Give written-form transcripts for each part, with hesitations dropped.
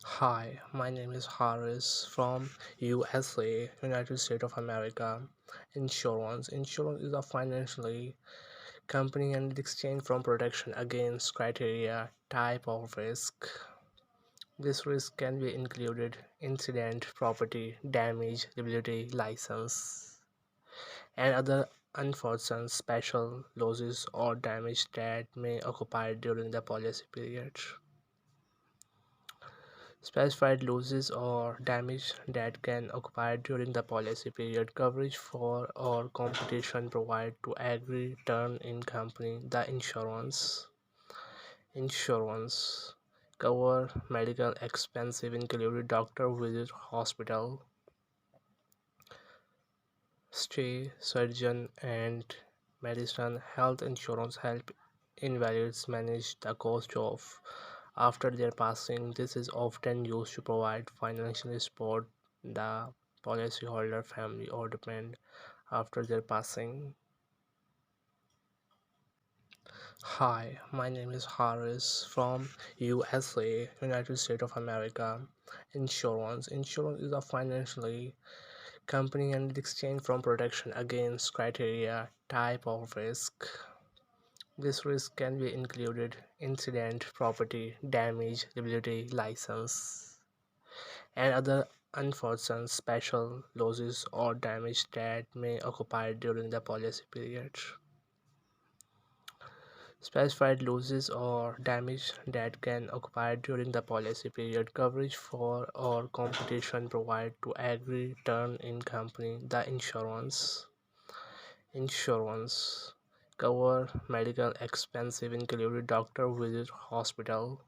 Hi, my name is Haris from USA, United States of America. Insurance. Insurance is a financially company and it exchange from protection against criteria type of risk. This risk can be included incident, property, damage, liability, license, and other unforeseen special losses or damage that may occur during the policy period. Specified losses or damage that can occur during the policy period. Coverage for or competition provided to agree turn in company. The insurance cover medical expenses including doctor visit, hospital stay, surgeon and medicine. Health insurance help invalids manage the cost of after their passing. This is often used to provide financial support the policyholder family or depend after their passing. Hi, my name is Haris from USA, United States of America. Insurance is a financially company and it exchange from protection against criteria type of risk. This risk can be included incident, property, damage, liability, license, and other unforeseen special losses or damage that may occur during the policy period. Specified losses or damage that can occur during the policy period. Coverage for or competition provided to agree turn in company. The insurance cover medical expenses including doctor visit, hospital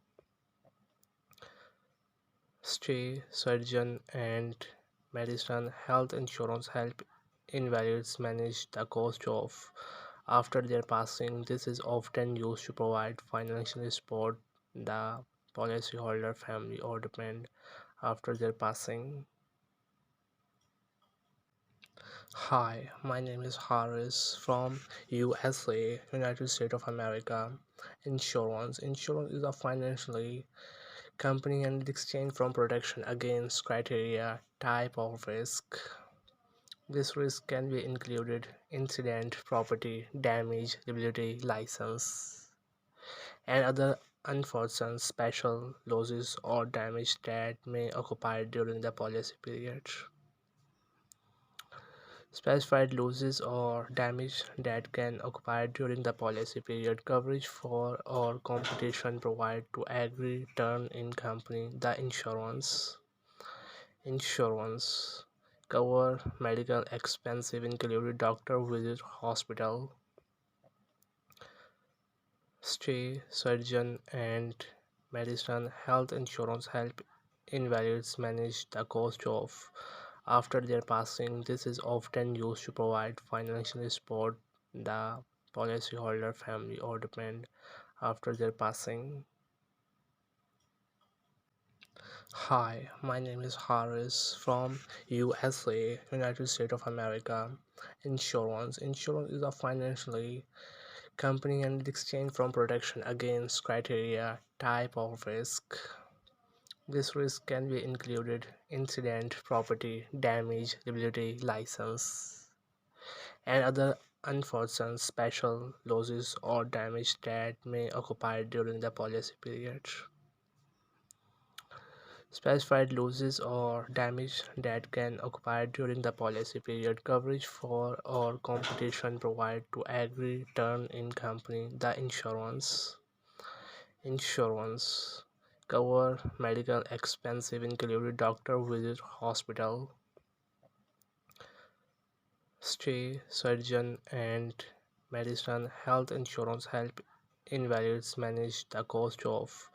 stay, surgeon and medicine. Health insurance help invalids manage the cost of after their passing. This is often used to provide financial support the policyholder family or depend after their passing. Hi, my name is Haris from USA, United States of America. Insurance is a financially company and it exchange from protection against criteria type of risk. This risk can be included incident, property, damage, liability, license, and other unforeseen special losses or damage that may occur during the policy period. Specified losses or damage that can occur during the policy period. Coverage for or competition provided to agree turn in company. The insurance cover medical expenses including doctor visit, hospital stay, surgeon and medicine. Health insurance help invalids manage the cost of after their passing. This is often used to provide financial support the policyholder family or depend after their passing. Hi, my name is Haris from USA, United States of America. Insurance is a financially company and it exchange from protection against criteria type of risk. This risk can be included incident, property, damage, liability, license, and other unforeseen special losses or damage that may occur during the policy period. Specified losses or damage that can occur during the policy period. Coverage for or competition provided to agree turn in company. The insurance cover medical expenses including doctor visit, hospital stay, surgeon and medicine. Health insurance help invalids manage the cost of